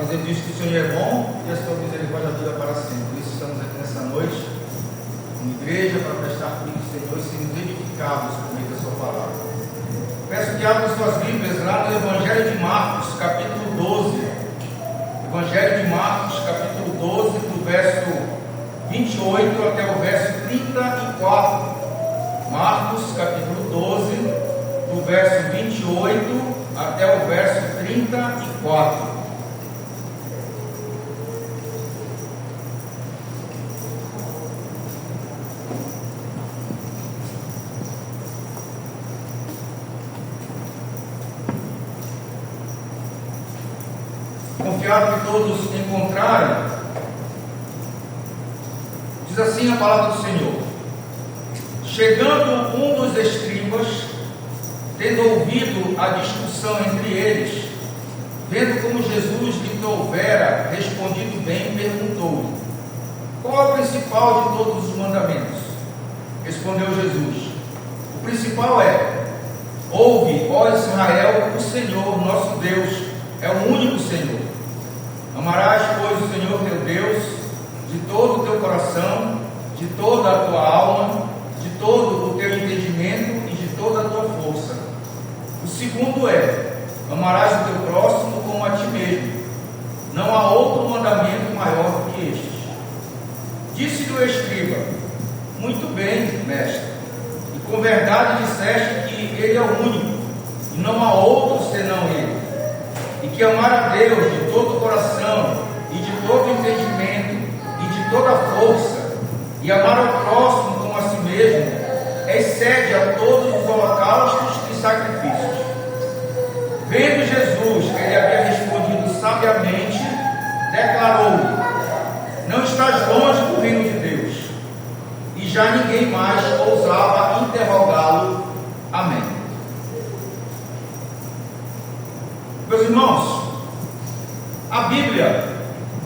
Mas ele diz que o Senhor é bom e a sua misericórdia dura para sempre. Por isso estamos aqui nessa noite, na igreja, para prestar culto ao Senhor e sermos edificados por meio da sua palavra. Peço que abram suas Bíblias lá no Evangelho de Marcos, capítulo 12. Evangelho de Marcos, capítulo 12, do verso 28 até o verso 34. Marcos, capítulo 12, do verso 28 até o verso 34. Confiado que todos encontraram. Diz assim a palavra do Senhor: chegando um dos escribas, tendo ouvido a discussão entre eles, vendo como Jesus lhe houvera respondido bem, perguntou-lhe: qual é o principal de todos os mandamentos? Respondeu Jesus: o principal é: ouve, ó Israel, o Senhor nosso Deus é o único Senhor. Amarás, pois, o Senhor teu Deus de todo o teu coração, de toda a tua alma, de todo o teu entendimento e de toda a tua força. O segundo é: amarás o teu próximo como a ti mesmo. Não há outro mandamento maior do que este. Disse-lhe o escriba: muito bem, mestre, e com verdade disseste que ele é o único, e não há outro senão ele. E que amar a Deus de todo o coração, e de todo o entendimento, e de toda a força, e amar ao próximo como a si mesmo, excede a todos os holocaustos e sacrifícios. Vendo Jesus que ele havia respondido sabiamente, declarou-lhe: não estás longe do reino de Deus. E já ninguém mais ousava interrogá-lo. Amém. Meus irmãos, a Bíblia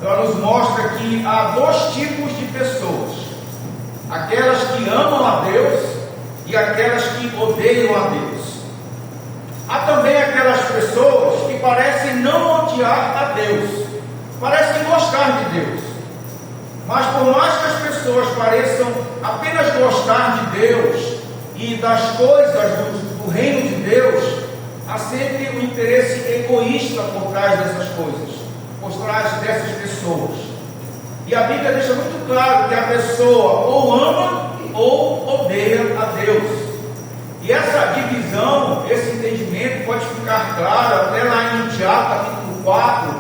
ela nos mostra que há dois tipos de pessoas: aquelas que amam a Deus e aquelas que odeiam a Deus. Há também aquelas pessoas que parecem não odiar a Deus, parecem gostar de Deus, mas por mais que as pessoas pareçam apenas gostar de Deus e das coisas do reino de Deus, há sempre um interesse egoísta por trás dessas coisas, por trás dessas pessoas. E a Bíblia deixa muito claro que a pessoa ou ama ou odeia a Deus. E essa divisão, esse entendimento pode ficar claro até lá em Tiago, capítulo 4,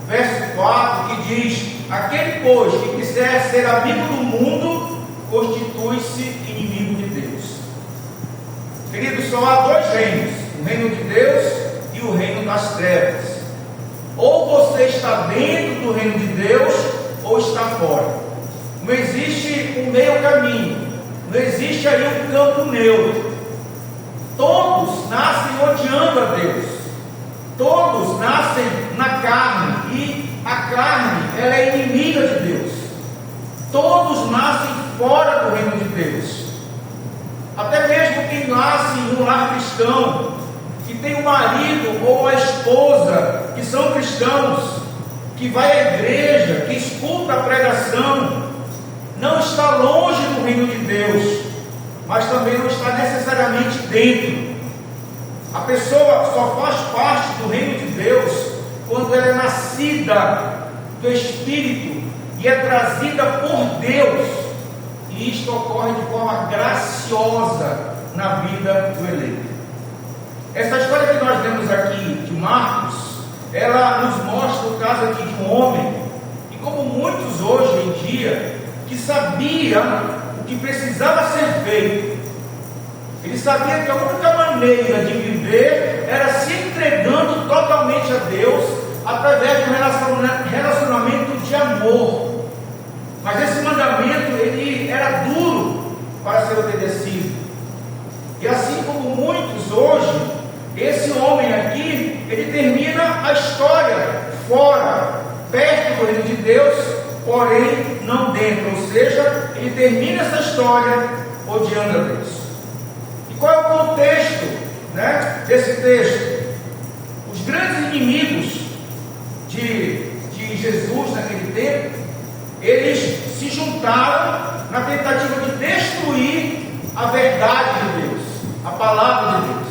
verso 4, que diz: aquele, pois, que quiser ser amigo do mundo, constitui-se inimigo de Deus. Queridos, só há dois reinos: o reino de Deus e o reino das trevas. Ou você está dentro do reino de Deus, ou está fora. Não existe um meio caminho, não existe aí um campo neutro. Todos nascem odiando a Deus, todos nascem na carne, e a carne ela é inimiga de Deus. Todos nascem fora do reino de Deus. Até mesmo quem nasce em um lar cristão, que tem um marido ou uma esposa que são cristãos, que vai à igreja, que escuta a pregação, não está longe do reino de Deus, mas também não está necessariamente dentro. A pessoa só faz parte do reino de Deus quando ela é nascida do Espírito e é trazida por Deus, e isto ocorre de forma graciosa na vida do eleito. Essa história que nós vemos aqui de Marcos, ela nos mostra o caso aqui de um homem, e como muitos hoje em dia, que sabia o que precisava ser feito. Ele sabia que a única maneira de viver era se entregando totalmente a Deus, através de um relacionamento de amor. Mas esse mandamento, ele era duro para ser obedecido. E assim como muitos hoje, esse homem aqui, ele termina a história fora, perto do reino de Deus, porém não dentro. Ou seja, ele termina essa história odiando a Deus. E qual é o contexto, desse texto? Os grandes inimigos de Jesus naquele tempo, eles se juntaram na tentativa de destruir a verdade de Deus, a palavra de Deus.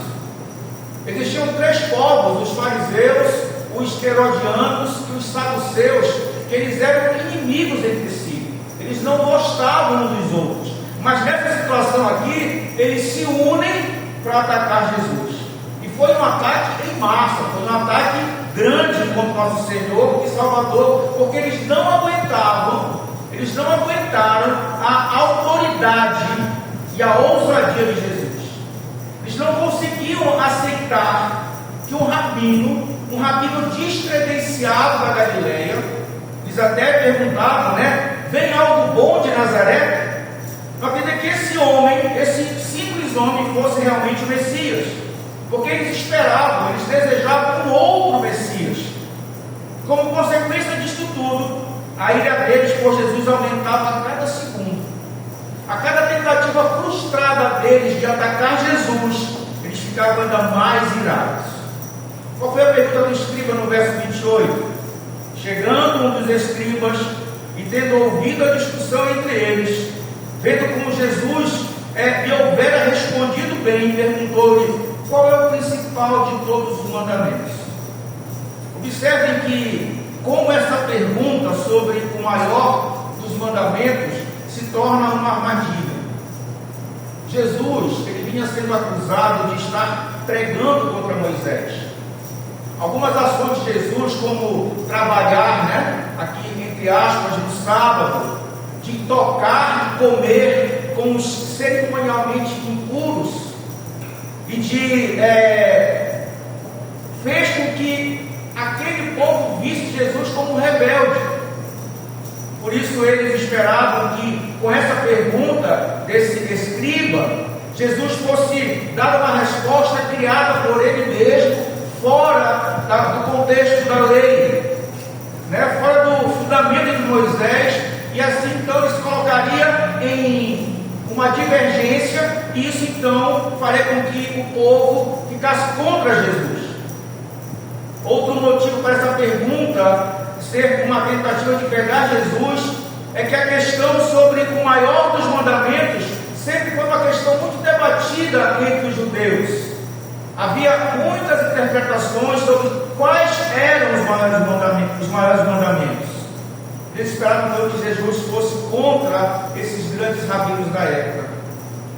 Existiam três povos: os fariseus, os herodianos e os saduceus, que eles eram inimigos entre si, eles não gostavam uns dos outros, mas nessa situação aqui, eles se unem para atacar Jesus. E foi um ataque em massa, foi um ataque grande contra nosso Senhor e Salvador, porque eles não aguentaram a autoridade e a ousadia de Jesus. Eles não conseguiam aceitar que um rabino descredenciado da Galileia, eles até perguntavam, vem algo bom de Nazaré? Não acredita que esse simples homem fosse realmente o Messias, porque eles esperavam, eles desejavam um outro Messias. Como consequência disso tudo, a ira deles por Jesus aumentava a cada segundo. A cada tentativa frustrada deles de atacar Jesus, eles ficavam ainda mais irados. Qual foi a pergunta do escriba no verso 28? Chegando um dos escribas e tendo ouvido a discussão entre eles, vendo como Jesus lhe houvera respondido bem, perguntou-lhe: qual é o principal de todos os mandamentos? Observem que como essa pergunta sobre o maior dos mandamentos se torna uma armadilha. Jesus, ele vinha sendo acusado de estar pregando contra Moisés. Algumas ações de Jesus, como trabalhar, aqui entre aspas, no sábado, de tocar e comer com os cerimonialmente impuros, e fez com que aquele povo visse Jesus como um rebelde. Por isso eles esperavam que, com essa pergunta desse escriba, Jesus fosse dar uma resposta criada por ele mesmo, fora do contexto da lei, fora do fundamento de Moisés, e assim então ele se colocaria em uma divergência, e isso então faria com que o povo ficasse contra Jesus. Outro motivo para essa pergunta ser uma tentativa de pegar Jesus é que a questão sobre o maior dos mandamentos sempre foi uma questão muito debatida entre os judeus. Havia muitas interpretações sobre quais eram os maiores mandamentos. Eles esperavam que Jesus fosse contra esses grandes rabinos da época.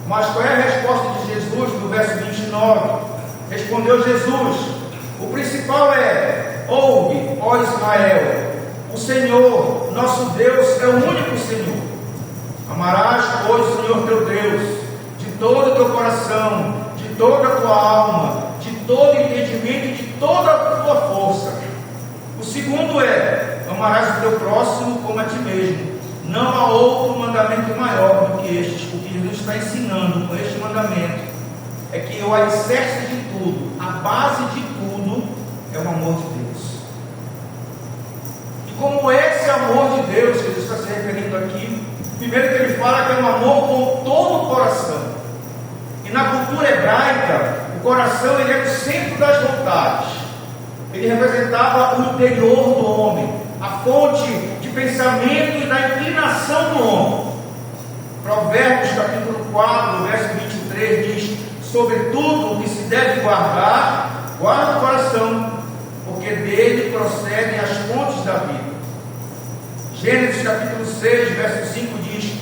Mas qual é a resposta de Jesus no verso 29? Respondeu Jesus: o principal é: ouve, ó Israel, o Senhor, nosso Deus, é o único Senhor. Amarás, pois, o Senhor teu Deus, de todo o teu coração, de toda a tua alma, de todo o entendimento e de toda a tua força. O segundo é: amarás o teu próximo como a ti mesmo. Não há outro mandamento maior do que estes. O que Jesus está ensinando com este mandamento é que o alicerce de tudo, a base de tudo, é o amor de Deus. E como esse amor de Deus que Jesus está se referindo aqui, primeiro que ele fala que é um amor com todo o coração. E na cultura hebraica, o coração ele é o centro das vontades. Ele representava o interior do homem, a fonte de pensamento e da inclinação do homem. Provérbios capítulo 4, verso 23 diz: sobretudo o que se deve guardar, guarda o coração, porque dele procedem as fontes da vida. Gênesis capítulo 6, verso 5 diz: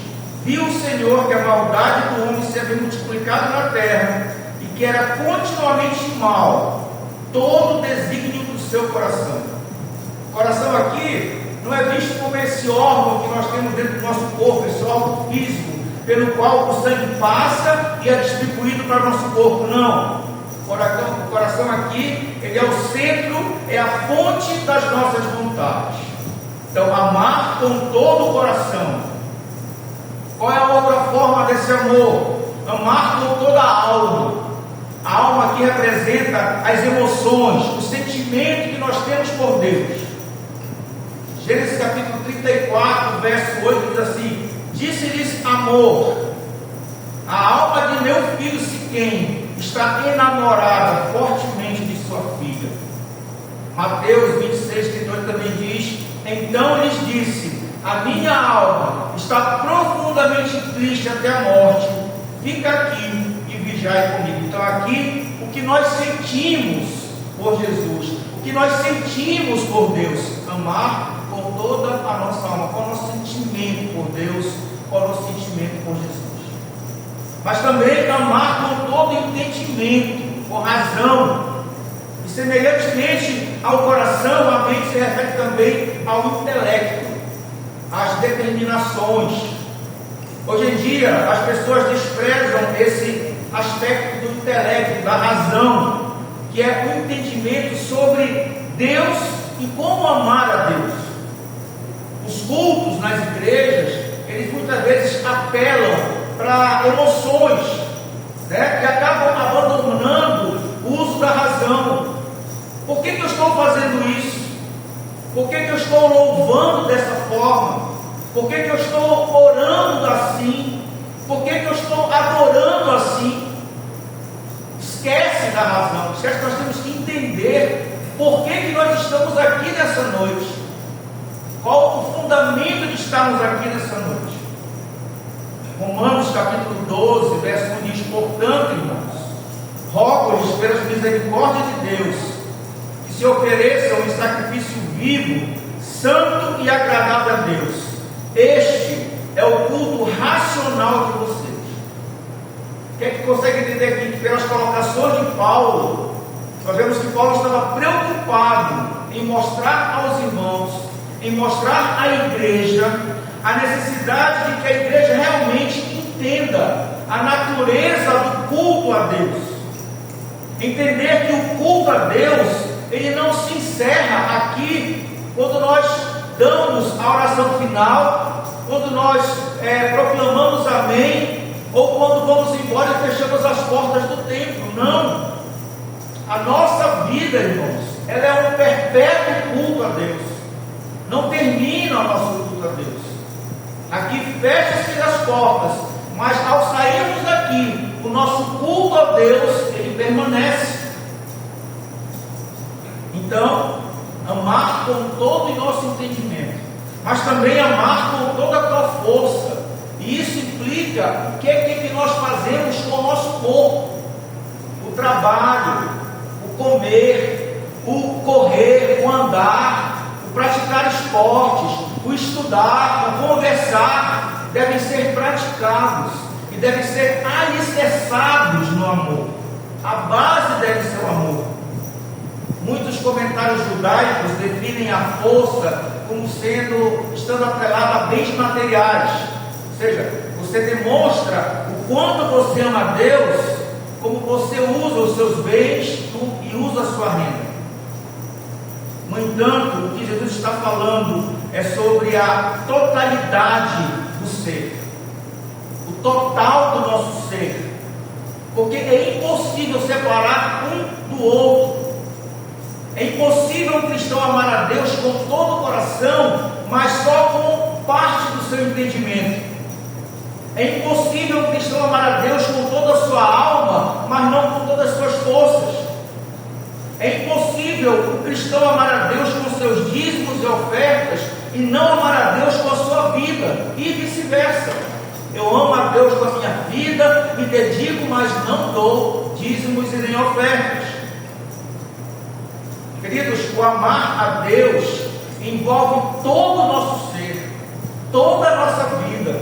viu o Senhor que a maldade do homem se havia multiplicado na terra, e que era continuamente mal todo o desígnio do seu coração. O coração aqui não é visto como esse órgão que nós temos dentro do nosso corpo, esse órgão físico, pelo qual o sangue passa e é distribuído para o nosso corpo. Não. O coração aqui, ele é o centro, é a fonte das nossas vontades. Então, amar com todo o coração. Qual é a outra forma desse amor? Amar com toda a alma. A alma aqui representa as emoções, o sentimento que nós temos por Deus. Gênesis capítulo 34, verso 8 diz assim: disse-lhes amor, a alma de meu filho Siquém está enamorada fortemente de sua filha. Mateus 26, 38 também diz: Então lhes disse: a minha alma está profundamente triste até a morte, fica aqui e vigiai comigo. Então aqui, o que nós sentimos por Jesus, o que nós sentimos por Deus, amar com toda a nossa alma, qual é o nosso sentimento por Deus, qual é o nosso sentimento por Jesus. Mas também amar com todo entendimento, com razão. E semelhantemente ao coração, a mente se refere também ao intelecto, às determinações. Hoje em dia, as pessoas desprezam esse aspecto do intelecto, da razão, que é o entendimento sobre Deus e como amar a Deus. Os cultos nas igrejas, eles muitas vezes apelam para emoções, né, que acabam abandonando o uso da razão. Por que eu estou fazendo isso? Por que eu estou louvando dessa forma? Por que eu estou orando assim? Por que eu estou adorando assim? Esquece da razão, esquece que nós temos que entender por que nós estamos aqui nessa noite. Qual o fundamento de estarmos aqui nessa noite? Romanos capítulo 12, verso 1 diz: portanto, irmãos, rogo-lhes pelas misericórdias de Deus, que se ofereçam em sacrifício vivo, santo e agradável a Deus. Este é o culto racional de vocês. Quem é que consegue entender aqui que pelas colocações de Paulo, nós vemos que Paulo estava preocupado em mostrar aos irmãos, em mostrar à igreja a necessidade de que a igreja realmente entenda a natureza do culto a Deus. Entender que o culto a Deus, ele não se encerra aqui quando nós damos a oração final, quando nós proclamamos amém, ou quando vamos embora e fechamos as portas do templo. Não. A nossa vida, irmãos, ela é um perpétuo culto a Deus. Não termina o nosso culto a Deus. Aqui fecha-se as portas, mas ao sairmos daqui, o nosso culto a Deus, ele permanece. Então, amar com todo o nosso entendimento, mas também amar com toda a tua força. E isso implica o que é que nós fazemos com o nosso corpo: o trabalho, o comer, o correr, o andar, o praticar esportes, o estudar, o conversar, devem ser praticados e devem ser alicerçados no amor. A base deve ser o amor. Muitos comentários judaicos definem a força como estando atrelada a bens materiais. Ou seja, você demonstra o quanto você ama a Deus, como você usa os seus bens e usa a sua renda. No entanto, o que Jesus está falando é sobre a totalidade do ser, o total do nosso ser, porque é impossível separar um do outro. É impossível um cristão amar a Deus com todo o coração, mas só com parte do seu entendimento. É impossível um cristão amar a Deus com toda a sua alma, mas não com todas as suas forças. É impossível um cristão amar a Deus com seus dízimos e ofertas e não amar a Deus com a sua vida, e vice-versa. Eu amo a Deus com a minha vida, me dedico, mas não dou dízimos e nem ofertas. Queridos, o amar a Deus envolve todo o nosso ser, toda a nossa vida.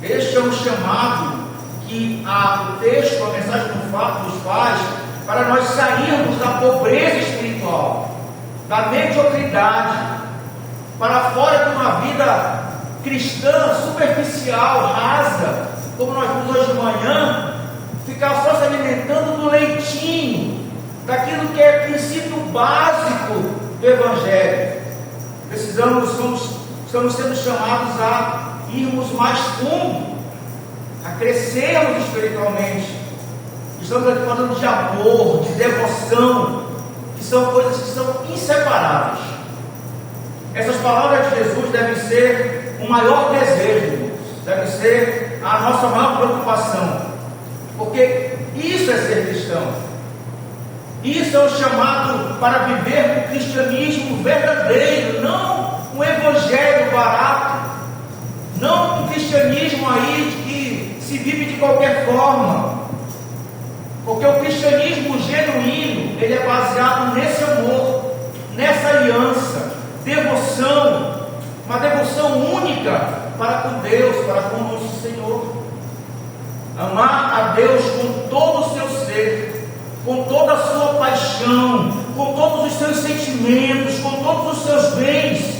Este é um chamado que o texto, a mensagem do fato nos faz, para nós sairmos da pobreza espiritual, da mediocridade, para fora de uma vida cristã superficial, rasa, como nós vimos hoje de manhã, ficar só se alimentando do leitinho, daquilo que é princípio básico do Evangelho. Estamos sendo chamados a irmos mais fundo, a crescermos espiritualmente. Estamos aqui falando de amor, de devoção, que são coisas que são inseparáveis. Essas palavras de Jesus devem ser o maior desejo, deve ser a nossa maior preocupação, porque isso é ser cristão. Isso é o chamado para viver o cristianismo verdadeiro, não um evangelho barato, não um cristianismo aí que se vive de qualquer forma, porque o cristianismo genuíno, ele é baseado nesse amor, nessa aliança, devoção, uma devoção única para com Deus, para com o nosso Senhor. Amar a Deus com todo o seu ser, com toda a sua paixão, com todos os seus sentimentos, com todos os seus bens.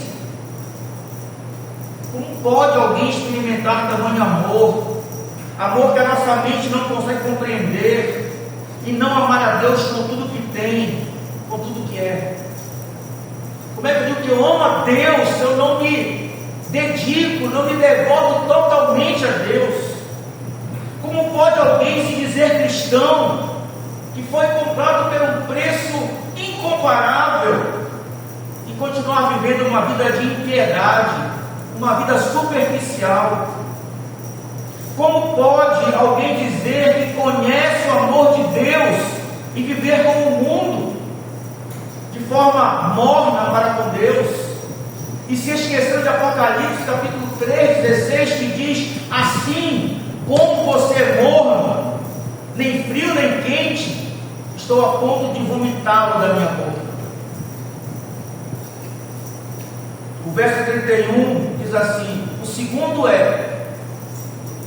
Como pode alguém experimentar tamanho amor? Amor que a nossa mente não consegue compreender, e não amar a Deus com tudo que tem, com tudo que é. Como é que eu digo que eu amo a Deus se eu não me dedico, não me devoto totalmente a Deus? Como pode alguém se dizer cristão, que foi comprado por um preço incomparável, e continuar vivendo uma vida de impiedade, uma vida superficial? Como pode alguém dizer que conhece o amor de Deus e viver como o mundo, de forma morna para com Deus, e se esqueceu de Apocalipse capítulo 3:16, que diz assim: como você é morno, nem frio nem quente, estou a ponto de vomitá-lo da minha boca. O verso 31 diz assim: o segundo é: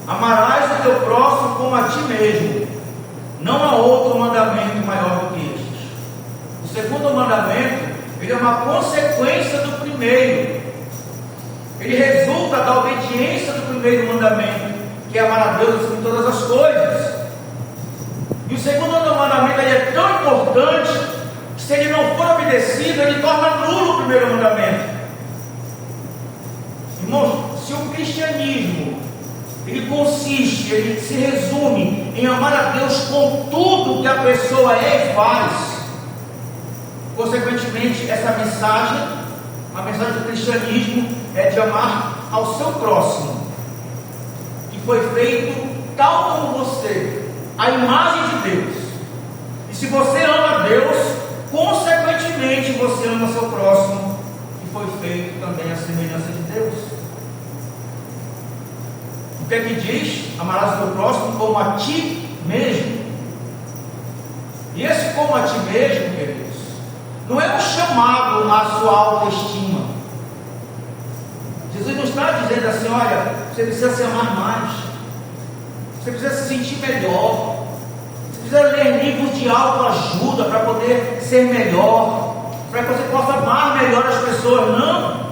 amarás o teu próximo como a ti mesmo. Não há outro mandamento maior do que este. O segundo mandamento, ele é uma consequência do primeiro. Ele resulta da obediência do primeiro mandamento, que é amar a Deus acima de todas as coisas. E o segundo mandamento, ele é tão importante que, se ele não for obedecido, ele torna nulo o primeiro mandamento. Irmãos, se o cristianismo ele consiste, ele se resume em amar a Deus com tudo que a pessoa é e faz, consequentemente, essa mensagem, a mensagem do cristianismo, é de amar ao seu próximo, que foi feito tal como você, a imagem de Deus. E se você ama a Deus, consequentemente você ama seu próximo, que foi feito também a semelhança de Deus. O que é que diz? Amarás o teu próximo como a ti mesmo. E esse como a ti mesmo, queridos, não é um chamado à sua autoestima. Jesus não está dizendo assim: olha, você precisa se amar mais, você precisa se sentir melhor, você precisa ler livros de autoajuda para poder ser melhor, para que você possa amar melhor as pessoas. Não.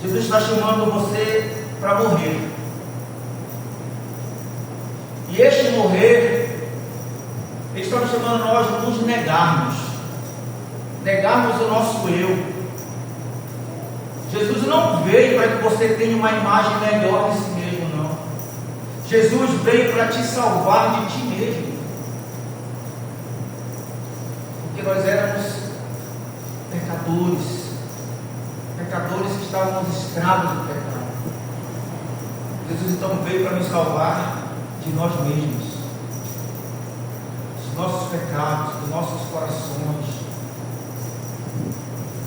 Jesus está chamando você para morrer. E este morrer, Ele está nos chamando a nós nos negarmos o nosso eu. Jesus não veio para que você tenha uma imagem melhor de si mesmo, não. Jesus veio para te salvar de ti mesmo, porque nós éramos pecadores que estávamos escravos do pecado. Jesus então veio para nos salvar de nós mesmos, dos nossos pecados, dos nossos corações.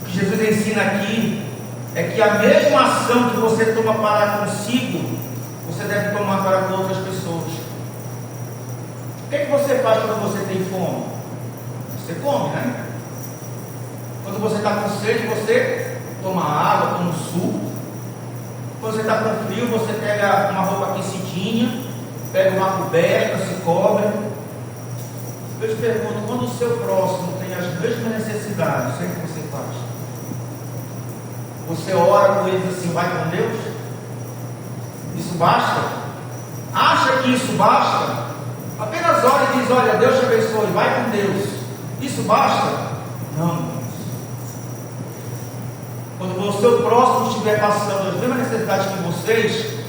O que Jesus ensina aqui é que a mesma ação que você toma para consigo, você deve tomar para com outras pessoas. O que é que você faz quando você tem fome? Você come, né? Quando você está com sede, você toma água, toma um suco. Quando você está com frio, você pega uma roupa aquecidinha, pega uma coberta, se cobre. Eu te pergunto, quando o seu próximo tem as mesmas necessidades, o que é que você faz? Você ora com eles assim: vai com Deus? Isso basta? Acha que isso basta? Apenas ora e diz: olha, Deus te abençoe, vai com Deus. Isso basta? Não. Quando o seu próximo estiver passando as mesmas necessidades que vocês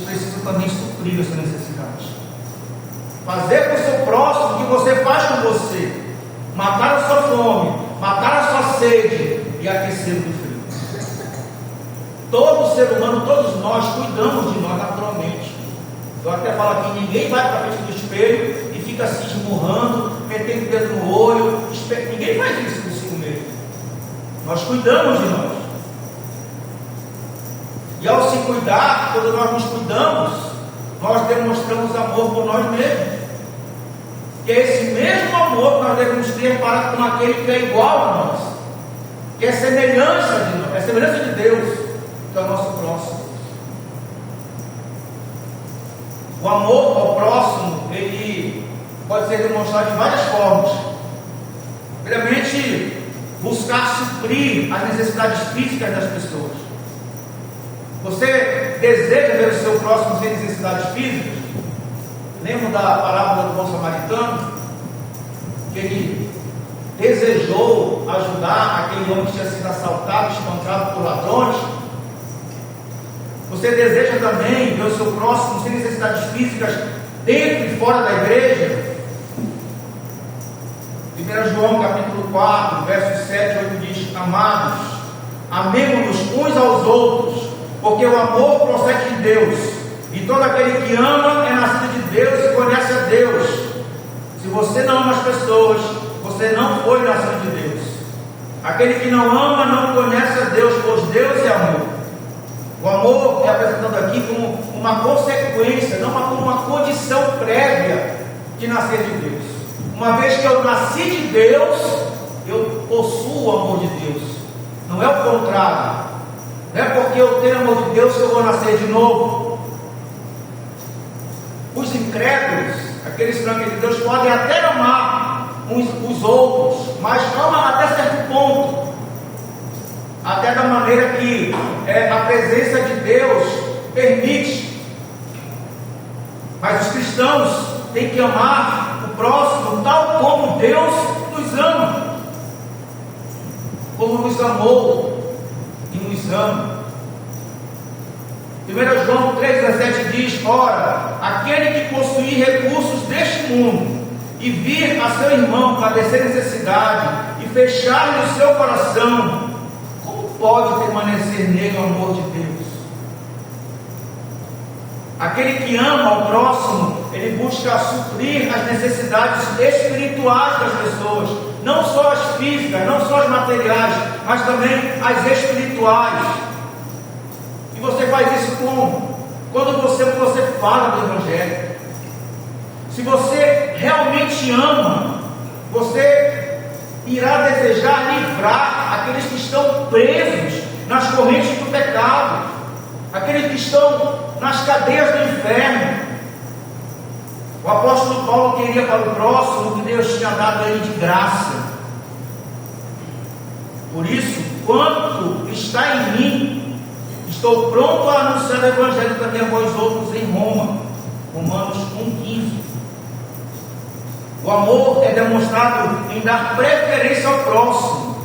precisam também suprir essa necessidade. Fazer com o seu próximo o que você faz com você: matar a sua fome, matar a sua sede e aquecer do frio. Todo ser humano, todos nós cuidamos de nós naturalmente. Eu até falo aqui: ninguém vai para frente do espelho e fica se esmurrando, metendo o dedo no olho. Ninguém faz isso consigo mesmo. Nós cuidamos de nós. E ao se cuidar, quando nós nos cuidamos, nós demonstramos amor por nós mesmos. Que é esse mesmo amor que nós devemos ter para com aquele que é igual a nós, que é semelhança de nós, é semelhança de Deus, que é o nosso próximo. O amor ao próximo, ele pode ser demonstrado de várias formas. Primeiramente, buscar suprir as necessidades físicas das pessoas. Você deseja ver o seu próximo sem necessidades físicas? Lembra da parábola do bom samaritano? Que ele desejou ajudar aquele homem que tinha sido assaltado, espancado por ladrões. Você deseja também ver o seu próximo sem necessidades físicas dentro e fora da igreja? 1 João capítulo 4, versos 7 e 8 diz: Amados, amemo-nos uns aos outros, porque o amor procede de Deus, e todo aquele que ama é nascido de Deus e conhece a Deus. Se você não ama as pessoas, você não foi nascido de Deus. Aquele que não ama não conhece a Deus, pois Deus é amor. O amor é apresentado aqui como uma consequência, não como uma condição prévia de nascer de Deus. Uma vez que eu nasci de Deus, eu possuo o amor de Deus. Não é o contrário. Não é porque eu tenho amor de Deus que eu vou nascer de novo. Os incrédulos, aqueles que não acreditam em Deus, podem até amar os outros, mas amam até certo ponto. Até da maneira que a presença de Deus permite. Mas os cristãos têm que amar o próximo tal como Deus nos ama, como nos amou e nos ama. 1 João 3,17 diz: Ora, aquele que possuir recursos deste mundo e vir a seu irmão padecer necessidade e fechar-lhe o seu coração, pode permanecer nele o amor de Deus? Aquele que ama ao próximo, ele busca suprir as necessidades espirituais das pessoas, não só as físicas, não só as materiais, mas também as espirituais. E você faz isso como? Quando você fala do Evangelho. Se você realmente ama, você irá desejar livrar aqueles que estão presos nas correntes do pecado, aqueles que estão nas cadeias do inferno. O apóstolo Paulo queria para o próximo que Deus tinha dado a ele de graça. Por isso, quanto está em mim, estou pronto a anunciar o Evangelho também a vós outros em Roma. Romanos 1,15. O amor é demonstrado em dar preferência ao próximo,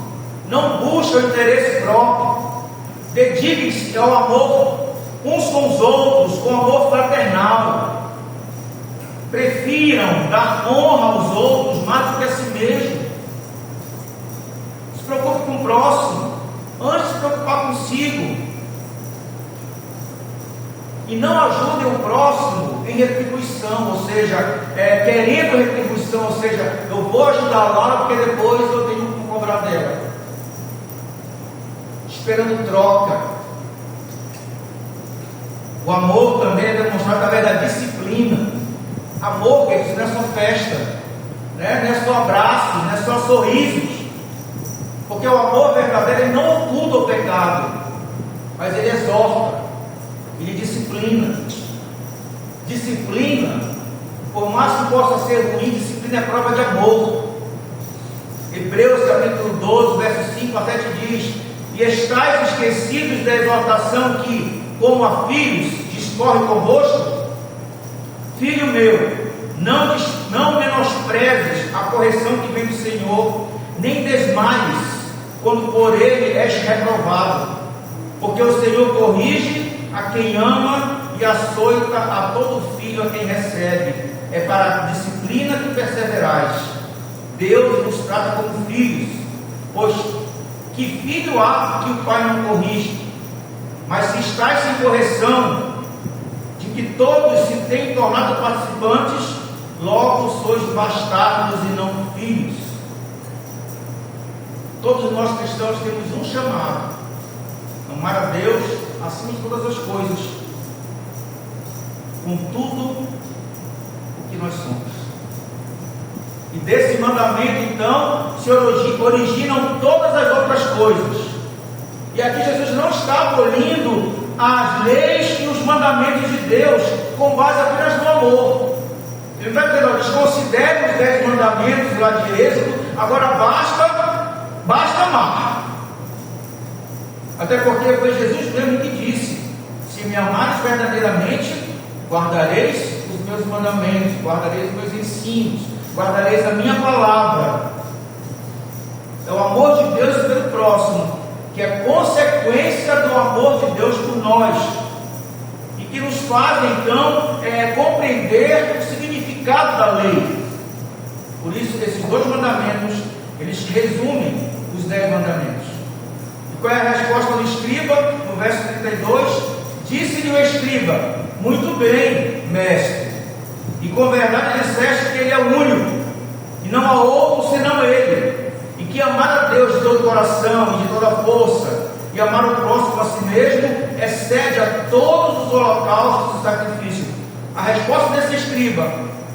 não busca o interesse próprio. Dediquem-se ao amor uns com os outros, com amor fraternal. Prefiram dar honra aos outros mais do que a si mesmo. Se preocupe com o próximo antes de se preocupar consigo. E não ajudem o próximo em retribuição, ou seja, querendo retribuição, ou seja, eu vou ajudar a Laura porque depois eu tenho que cobrar dela. Esperando troca. O amor também é demonstrado através da disciplina. Amor, queridos, não é só festa, né? Não é só abraços, não é só sorrisos. Porque o amor verdadeiro, ele não oculta o pecado, mas ele exorta. Ele disciplina. Disciplina, por mais que possa ser ruim, disciplina é prova de amor. Hebreus capítulo 12, versos 5 a 7 diz: E estáis esquecidos da exortação que, como a filhos, discorre convosco? Filho meu, não menosprezes a correção que vem do Senhor, nem desmaies quando por ele és reprovado, porque o Senhor corrige a quem ama e açoita a todo filho a quem recebe. É para a disciplina que perseverais. Deus nos trata como filhos, pois que filho há que o pai não corrige? Mas se estáis sem correção, de que todos se têm tornado participantes, logo sois bastardos e não todos nós cristãos temos um chamado: amar a Deus acima de todas as coisas, com tudo o que nós somos. E desse mandamento, então, se originam todas as outras coisas. E aqui Jesus não está abolindo as leis e os mandamentos de Deus com base apenas no amor. Ele não está dizendo: desconsidere os 10 mandamentos lá de Êxodo, agora basta amar. Até porque foi Jesus mesmo que disse: se me amares verdadeiramente, guardareis os meus mandamentos, guardareis os meus ensinos, guardareis a minha palavra. É o amor de Deus pelo próximo, que é consequência do amor de Deus por nós, e que nos faz então compreender o significado da lei. Por isso, esses 2 mandamentos, eles resumem os 10 mandamentos. E qual é a resposta do escriba? No verso 32, disse-lhe o escriba: muito bem, mestre, e com verdade disseste que ele é o único, e não há outro senão ele, e que amar a Deus de todo o coração e de toda a força, e amar o próximo a si mesmo, excede a todos os holocaustos e sacrifícios. A resposta desse escriba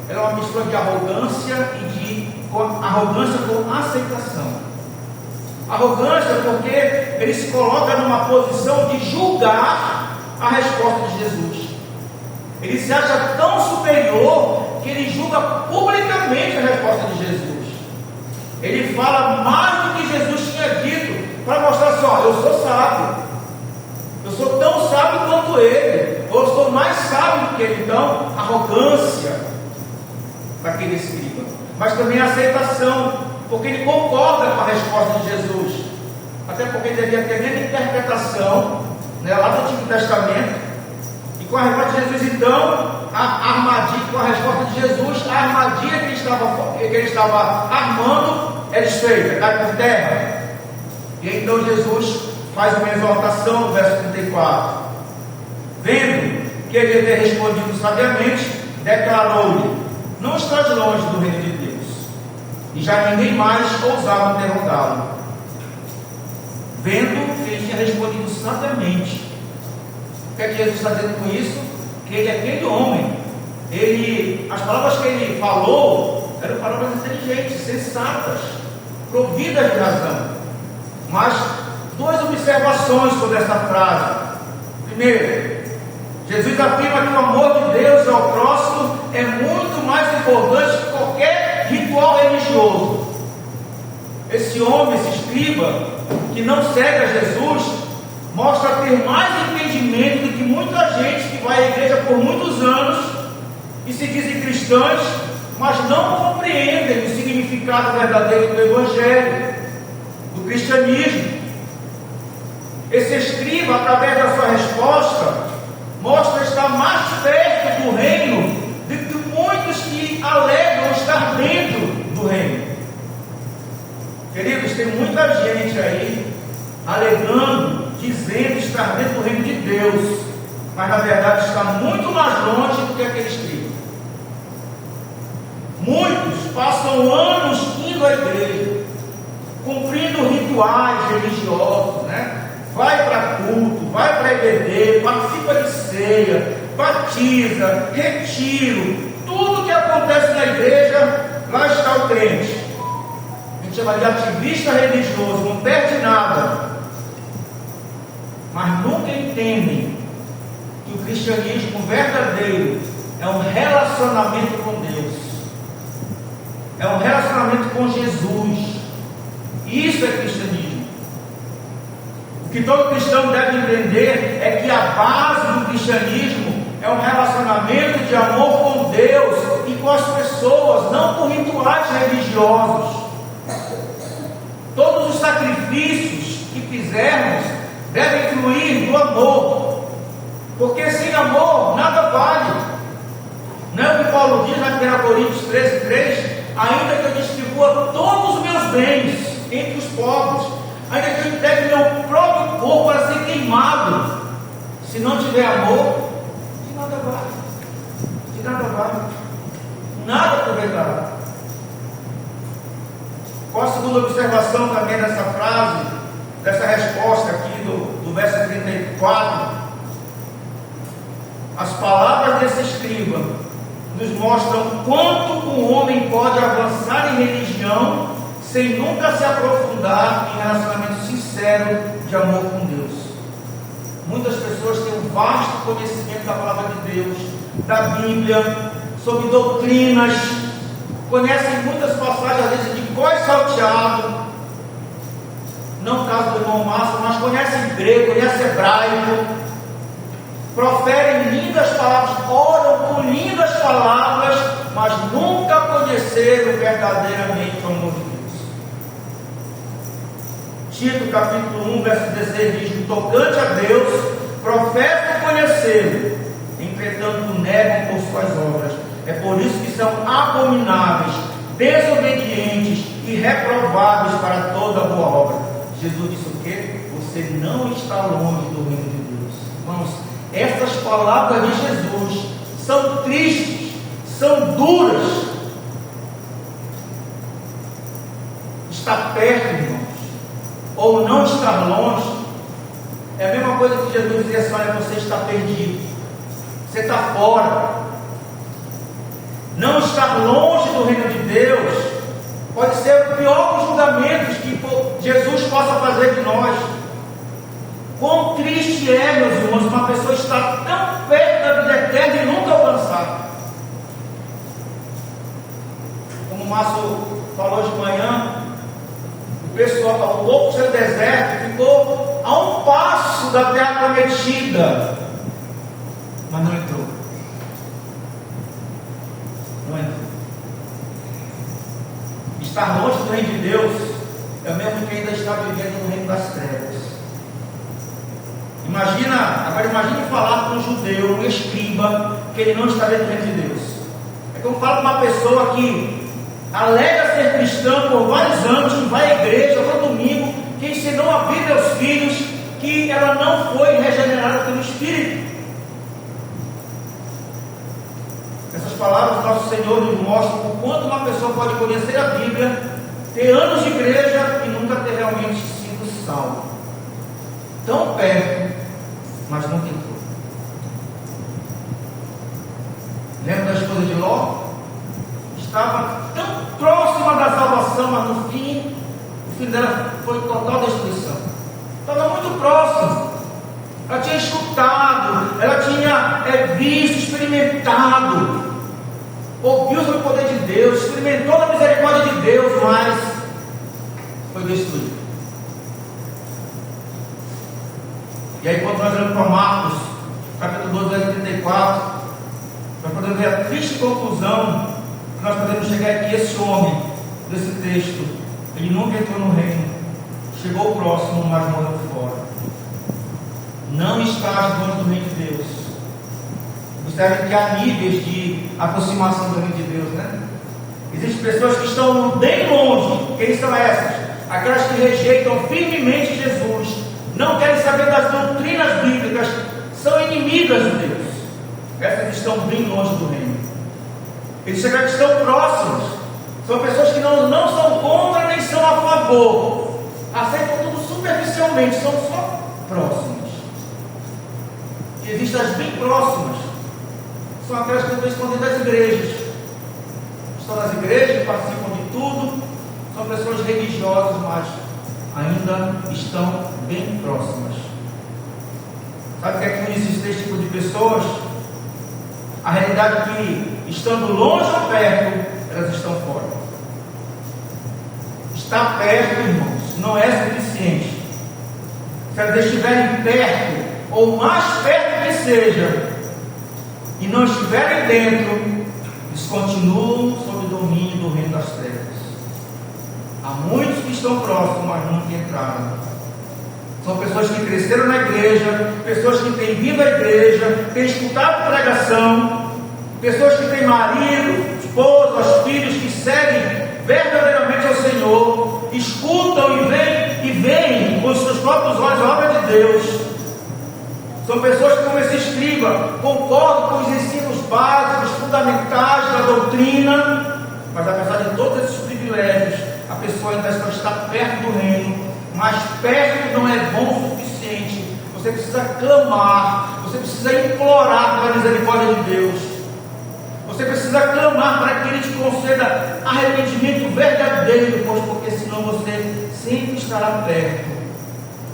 era uma mistura de arrogância arrogância com aceitação. Arrogância porque ele se coloca numa posição de julgar a resposta de Jesus. Ele se acha tão superior que ele julga publicamente a resposta de Jesus. Ele fala mais do que Jesus tinha dito, para mostrar só: eu sou sábio, eu sou tão sábio quanto ele, ou eu sou mais sábio do que ele. Então, arrogância para aquele escriba, mas também aceitação, porque ele concorda com a resposta de Jesus, até porque devia ter a mesma interpretação, lá do Antigo Testamento. E com a resposta de Jesus, então, a armadilha, com a resposta de Jesus, a armadilha que ele estava armando é desfeita, cai por terra. E então Jesus faz uma exortação no verso 34. Vendo que ele havia respondido sabiamente, declarou-lhe: não estás longe do reino de Deus. E já ninguém mais ousava interrogá-lo. Vendo que ele tinha respondido sabiamente. O que é que Jesus está dizendo com isso? Que ele é aquele homem. As palavras que ele falou eram palavras inteligentes, sensatas, providas de razão. Mas 2 observações sobre essa frase. Primeiro, Jesus afirma que o amor de Deus ao próximo é muito mais importante que qualquer ritual religioso. Esse homem, esse escriba, que não segue a Jesus, mostra ter mais entendimento do que muita gente que vai à igreja por muitos anos e se dizem cristãos, mas não compreendem o significado verdadeiro do Evangelho, do cristianismo. Esse escriba, através da sua resposta, mostra estar mais perto do reino do que muitos que alegam estar dentro do reino. Queridos, tem muita gente aí alegando, dizendo estar dentro do reino de Deus, mas na verdade está muito mais longe do que aquele escriba. Muitos passam anos indo à igreja, cumprindo rituais religiosos, vai para culto, vai para EBD, participa de ceia, batiza, retiro, tudo que acontece na igreja, lá está o crente. A gente chama de ativista religioso, não perde nada, mas nunca entendem que o cristianismo verdadeiro é um relacionamento com Deus, é um relacionamento com Jesus. Isso é cristianismo. O que todo cristão deve entender é que a base do cristianismo é um relacionamento de amor com Deus e com as pessoas, não com rituais religiosos. Todos os sacrifícios que fizermos devem fluir do amor, porque sem amor nada vale. Não é o que Paulo diz na 1 Coríntios 13:3: ainda que eu distribua todos os meus bens entre os pobres, ainda que eu entregue meu próprio corpo para ser queimado, se não tiver amor, de nada vale. De nada vale. Nada aproveitará. Qual a segunda observação também dessa frase, dessa resposta aqui do verso 34? As palavras desse escriba nos mostram quanto um homem pode avançar em religião sem nunca se aprofundar em relacionamento sincero de amor com Deus. Muitas pessoas têm um vasto conhecimento da palavra de Deus, da Bíblia, sobre doutrinas, conhecem muitas passagens, às vezes de cor salteado, não o caso do irmão Márcio, mas conhecem grego, conhecem hebraico, proferem lindas palavras, oram com lindas palavras, mas nunca conheceram verdadeiramente o amor de Deus. Tito capítulo 1, verso 16 diz: no tocante a Deus, professam conhecê-lo, entretanto negam por suas obras. É por isso que são abomináveis, desobedientes e reprováveis para toda boa obra. Jesus disse o quê? Você não está longe do reino de Deus. Irmãos, essas palavras de Jesus são tristes, são duras. Está perto, irmãos, ou não estar longe, é a mesma coisa que Jesus dizia assim: olha, você está perdido, você está fora. Não estar longe do reino de Deus pode ser o pior dos julgamentos que Jesus possa fazer de nós. Quão triste é, meus irmãos, uma pessoa estar tão perto da vida eterna e nunca alcançar. Como o Márcio falou de manhã, o pessoal, o povo do deserto ficou a um passo da terra prometida, mas não entrou. Não entrou. Estar longe do reino de Deus é o mesmo que ainda está vivendo no reino das trevas. Imagine falar para um judeu, um escriba, que ele não está dentro do reino de Deus. É como falar para uma pessoa que alega ser cristã por vários anos, que vai à igreja todo domingo, que ensinou a Bíblia aos filhos, que ela não foi regenerada pelo Espírito. Essas palavras do nosso Senhor nos mostram o quanto uma pessoa pode conhecer a Bíblia, ter anos de igreja e nunca ter realmente sido salvo. Tão perto, mas nunca entrou. Lembra da esposa de Ló? Estava tão próxima da salvação, mas no fim, o fim dela foi total destruição. Estava muito próximo. Ela tinha escutado, ela tinha visto, experimentado, ouviu sobre o poder de Deus, experimentou a misericórdia de Deus, mas foi destruída. E aí, quando nós olhamos para Marcos, capítulo 12, verso 34, nós podemos ver a triste conclusão que nós podemos chegar aqui. Esse homem, desse texto, ele nunca entrou no reino, chegou próximo, mas morreu fora. Não estás longe do reino de Deus. Observe que há níveis de aproximação do reino de Deus, né? Existem pessoas que estão bem longe. Quem são essas? Aquelas que rejeitam firmemente Jesus, não querem saber das doutrinas bíblicas, são inimigas de Deus. Essas estão bem longe do reino. Eles que estão próximos, são pessoas que não são contra nem são a favor, aceitam tudo superficialmente, são só próximos. E existem as bem próximas, são aquelas que estão escondidas das igrejas, estão nas igrejas, participam de tudo, são pessoas religiosas, mas ainda estão bem próximas. Sabe o que é que existe desse tipo de pessoas? A realidade é que, estando longe ou perto, elas estão fora. Estar perto, irmãos, não é suficiente. Se elas estiverem perto, ou mais perto que seja, e não estiverem dentro, eles continuam sob o domínio do reino das trevas. Há muitos que estão próximos, mas nunca entraram. São pessoas que cresceram na igreja, pessoas que têm vindo à igreja, têm escutado pregação, pessoas que têm marido, esposa, filhos que seguem verdadeiramente ao Senhor, escutam e veem com os seus próprios olhos a obra de Deus. São pessoas que, como esse escriba, concordam com os ensinos básicos, fundamentais da doutrina, mas apesar de todos esses privilégios, a pessoa ainda só está perto do reino, mas perto não é bom o suficiente. Você precisa clamar, você precisa implorar pela misericórdia de Deus, você precisa clamar para que Ele te conceda arrependimento verdadeiro, porque senão você sempre estará perto,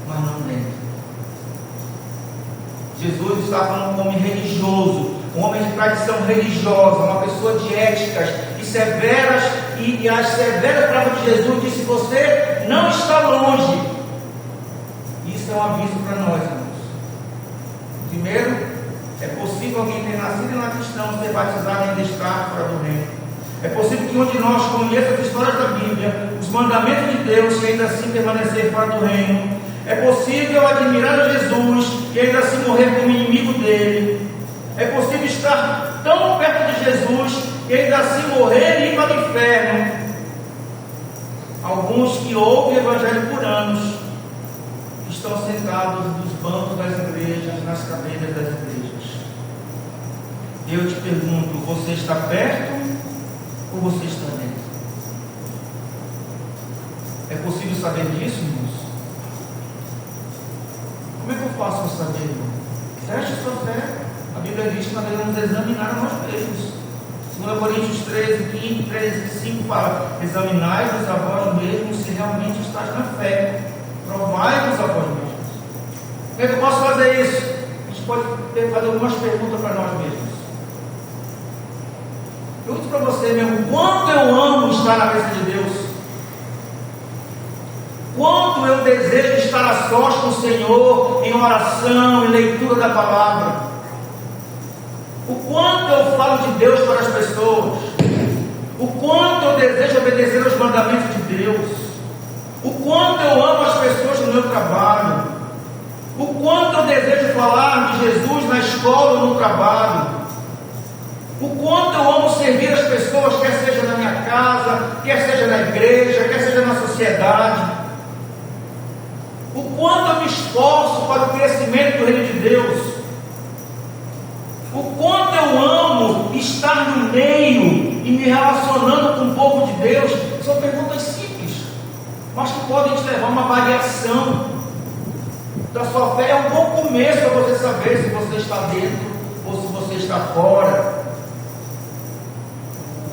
mas não dentro. Jesus está falando com um homem religioso, um homem de tradição religiosa, uma pessoa de éticas e severas, e as severas palavras de Jesus disse: você não está longe. Isso é um aviso para nós, irmãos. Primeiro, é possível alguém ter nascido em lar cristão, ser batizado e ainda estar fora do reino. É possível que um de nós conheça as histórias da Bíblia, os mandamentos de Deus, e ainda assim permanecer fora do reino. É possível admirar a Jesus e ainda assim morrer como inimigo dele. É possível estar tão perto de Jesus e ainda assim morrer e ir para o inferno. Alguns que ouvem o Evangelho por anos estão sentados nos bancos das igrejas, nas cadeiras das igrejas. Eu te pergunto: você está perto ou você está dentro? É possível saber disso, irmãos? Como é que eu faço para saber, irmão? Teste sua fé. A Bíblia diz que nós devemos examinar a nós mesmos. 2 Coríntios 13, 15, 13, 5 fala: examinai-vos a vós mesmos se realmente estáis na fé. Provai-vos a vós mesmos. Como é que eu posso fazer isso? A gente pode fazer algumas perguntas para nós mesmos. Pergunto para você mesmo: quanto eu amo estar na presença de Deus? Quanto eu desejo estar a sós com o Senhor, em oração, em leitura da palavra? O quanto eu falo de Deus para as pessoas? O quanto eu desejo obedecer aos mandamentos de Deus? O quanto eu amo as pessoas no meu trabalho? O quanto eu desejo falar de Jesus na escola ou no trabalho? O quanto eu amo servir as pessoas, quer seja na minha casa, quer seja na igreja, quer seja na sociedade? O quanto eu me esforço para o crescimento do reino de Deus? O quanto eu amo estar no meio e me relacionando com o povo de Deus? São perguntas simples, mas que podem te levar a uma variação da sua fé. É um bom começo para você saber se você está dentro ou se você está fora.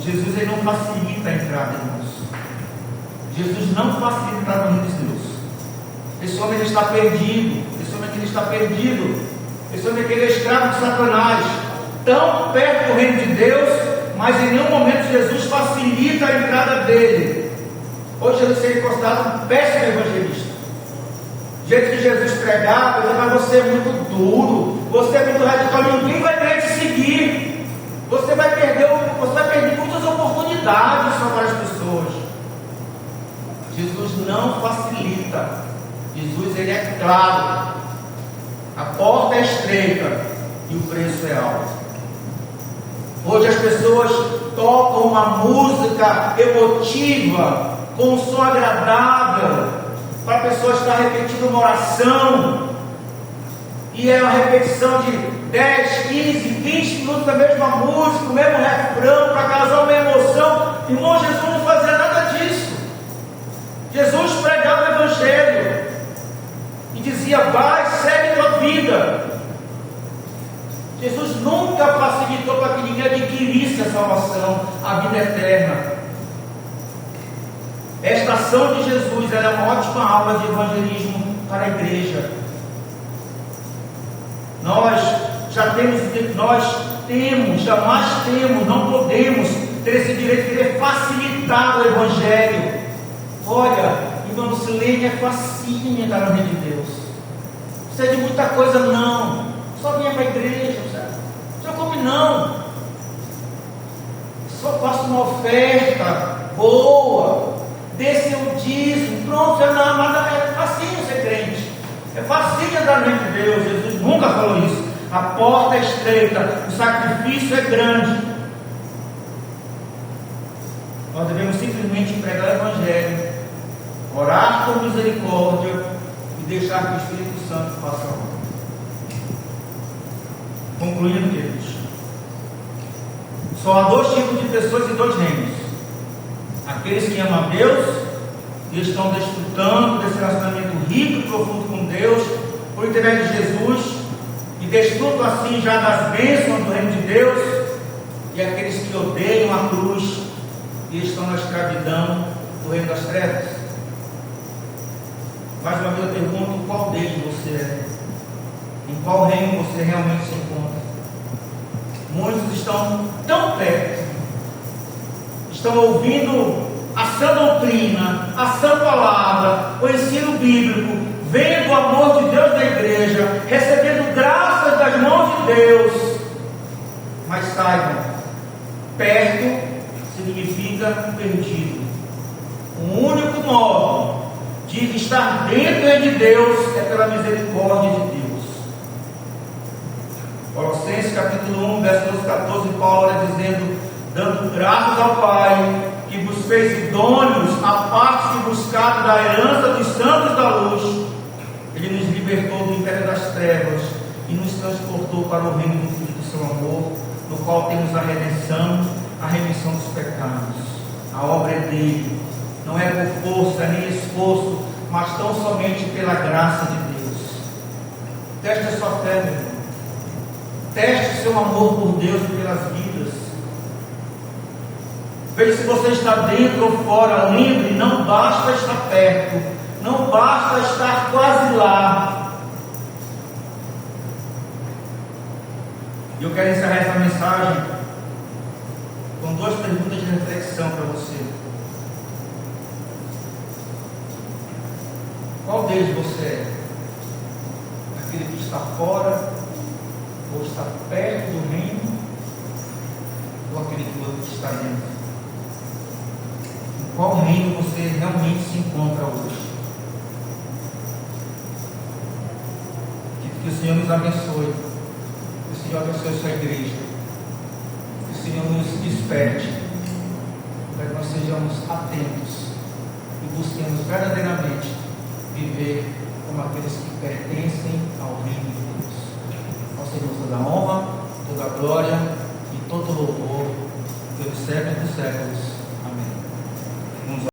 Jesus, ele não facilita a entrada, irmãos. Jesus não facilita a entrada no reino de Deus. Esse homem ele está perdido. Esse homem ele está perdido. Esse homem é escravo de Satanás, tão perto do reino de Deus, mas em nenhum momento Jesus facilita a entrada dele. Hoje Jesus seria considerado um péssimo evangelista. Do jeito que Jesus pregava, mas você é muito duro, você é muito radical, ninguém vai querer te seguir. Você vai perder muitas oportunidades para as pessoas. Jesus não facilita. Jesus ele é claro. A porta é estreita e o preço é alto. Hoje as pessoas tocam uma música emotiva, com um som agradável, para a pessoa estar repetindo uma oração, e é uma repetição de 10, 15, 20 minutos da mesma música, o mesmo refrão, para causar uma emoção. Irmão, Jesus não fazia nada disso. Jesus pregava o Evangelho e dizia: vai, segue tua vida. Jesus nunca facilitou para que ninguém adquirisse a salvação, a vida eterna. Esta ação de Jesus é uma ótima aula de evangelismo para a igreja. Nós jamais temos, não podemos ter esse direito de querer facilitar o Evangelho. Olha, irmão Lucilene, é facinho estar no reino de Deus. Não precisa de muita coisa, não. Só venha para a igreja, não come não. Só faça uma oferta boa, dê seu dízimo, pronto, é facinho ser crente. É facinho entrar no reino de Deus. Jesus nunca falou isso. A porta é estreita, o sacrifício é grande. Nós devemos simplesmente pregar o Evangelho, orar por misericórdia e deixar que o Espírito Santo faça a obra. Concluindo, queridos, só há dois tipos de pessoas em dois reinos: aqueles que amam a Deus e estão desfrutando desse relacionamento rico e profundo com Deus, por intermédio de Jesus, e desfrutam assim já das bênçãos do reino de Deus, e aqueles que odeiam a cruz e estão na escravidão do reino das trevas. Mais uma vez eu pergunto: qual deles você é? Em qual reino você realmente se encontra? Muitos estão tão perto, estão ouvindo a sã doutrina, a sã palavra, o ensino bíblico, vendo o amor de Deus na igreja, recebendo graças das mãos de Deus, mas saibam, perto significa perdido. O único modo de estar dentro de Deus é pela misericórdia de Deus. Colossenses capítulo 1, verso 12 e 14, Paulo está dizendo: dando graças ao Pai, que vos fez idôneos à parte de buscar da herança dos santos da luz. Ele nos libertou do império das trevas e nos transportou para o reino do Filho do seu amor, no qual temos a redenção, a remissão dos pecados. A obra é dele, não é por força nem esforço, mas tão somente pela graça de Deus. Teste a sua fé, meu irmão. Teste seu amor por Deus e pelas vidas. Veja se você está dentro ou fora. Lembre, não basta estar perto, não basta estar quase lá. E eu quero encerrar essa mensagem com duas perguntas de reflexão para você. Qual deles você é? Aquele que está fora, ou está perto do reino, ou aquele que está dentro? Em qual reino você realmente se encontra hoje? Que o Senhor nos abençoe, que o Senhor abençoe a sua igreja, que o Senhor nos desperte, para que nós sejamos atentos e busquemos verdadeiramente viver como aqueles que pertencem ao reino de Deus. Ao Senhor toda a honra, toda a glória e todo o louvor pelos séculos dos séculos.